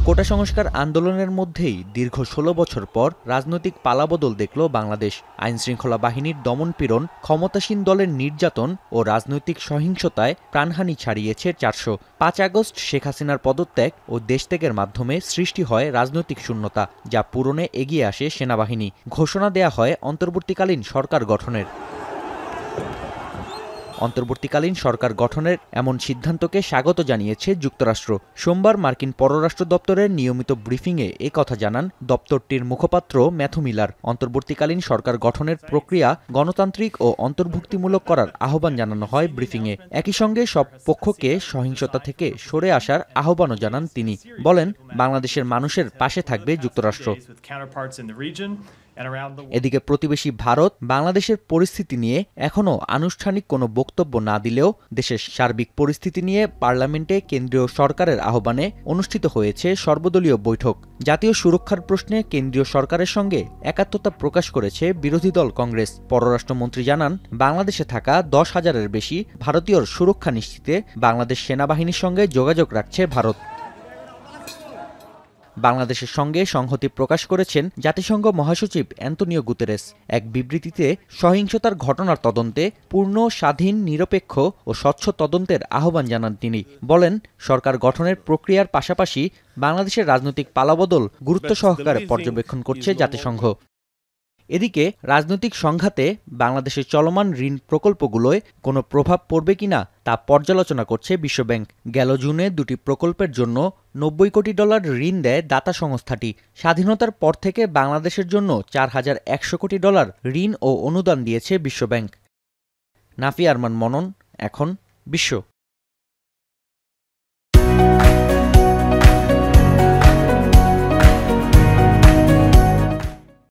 কোটা সংস্কার আন্দোলনের মধ্যেই দীর্ঘ ১৬ বছর পর রাজনৈতিক পালাবদল দেখল বাংলাদেশ। আইনশৃঙ্খলা বাহিনীর দমনপীড়ন, ক্ষমতাসীন দলের নির্যাতন ও রাজনৈতিক সহিংসতায় প্রাণহানি ছাড়িয়েছে ৪০০। ৫ আগস্ট শেখ হাসিনার পদত্যাগ ও দেশত্যাগের মাধ্যমে সৃষ্টি হয় রাজনৈতিক শূন্যতা, যা পূরণে এগিয়ে আসে সেনাবাহিনী। ঘোষণা দেয়া হয় অন্তর্বর্তীকালীন সরকার গঠনের। অন্তর্বর্তীকালীন সরকার গঠনের এমন সিদ্ধান্তকে স্বাগত জানিয়েছে যুক্তরাষ্ট্র। সোমবার মার্কিন পররাষ্ট্র দপ্তরের নিয়মিত ব্রিফিংয়ে এ কথা জানান দপ্তরটির মুখপাত্র ম্যাথু মিলার। অন্তর্বর্তীকালীন সরকার গঠনের প্রক্রিয়া গণতান্ত্রিক ও অন্তর্ভুক্তিমূলক করার আহ্বান জানানো হয় ব্রিফিংয়ে। একই সঙ্গে সব পক্ষকে সহিংসতা থেকে সরে আসার আহ্বানও জানান তিনি। বলেন, বাংলাদেশের মানুষের পাশে থাকবে যুক্তরাষ্ট্র। এদিকে প্রতিবেশী ভারত বাংলাদেশের পরিস্থিতি নিয়ে এখনও আনুষ্ঠানিক কোনো বক্তব্য না দিলেও দেশের সার্বিক পরিস্থিতি নিয়ে পার্লামেন্টে কেন্দ্রীয় সরকারের আহ্বানে অনুষ্ঠিত হয়েছে সর্বদলীয় বৈঠক। জাতীয় সুরক্ষার প্রশ্নে কেন্দ্রীয় সরকারের সঙ্গে একাত্মতা প্রকাশ করেছে বিরোধী দল কংগ্রেস। পররাষ্ট্রমন্ত্রী জানান, বাংলাদেশে থাকা ১০,০০০-এর বেশি ভারতীয়র সুরক্ষা নিশ্চিতে বাংলাদেশ সেনাবাহিনীর সঙ্গে যোগাযোগ রাখছে ভারত। বাংলাদেশের সঙ্গে সংহতি প্রকাশ করেছেন জাতিসংঘ মহাসচিব অ্যান্তোনিও গুতেরেস। এক বিবৃতিতে সহিংসতার ঘটনার তদন্তে পূর্ণ, স্বাধীন, নিরপেক্ষ ও স্বচ্ছ তদন্তের আহ্বান জানান তিনি। বলেন, সরকার গঠনের প্রক্রিয়ার পাশাপাশি বাংলাদেশের রাজনৈতিক পালাবদল গুরুত্ব সহকারে পর্যবেক্ষণ করছে জাতিসংঘ। এদিকে রাজনৈতিক সংঘাতে বাংলাদেশের চলমান ঋণ প্রকল্পগুলোয় কোনো প্রভাব পড়বে কিনা তা পর্যালোচনা করছে বিশ্বব্যাংক। গেল জুনে দুটি প্রকল্পের জন্য $৯০ কোটি ঋণ দেয় দাতা সংস্থাটি। স্বাধীনতার পর থেকে বাংলাদেশের জন্য $৪,১০০ কোটি ঋণ ও অনুদান দিয়েছে বিশ্বব্যাংক। নাফি আরমান মনন, এখন বিশ্ব।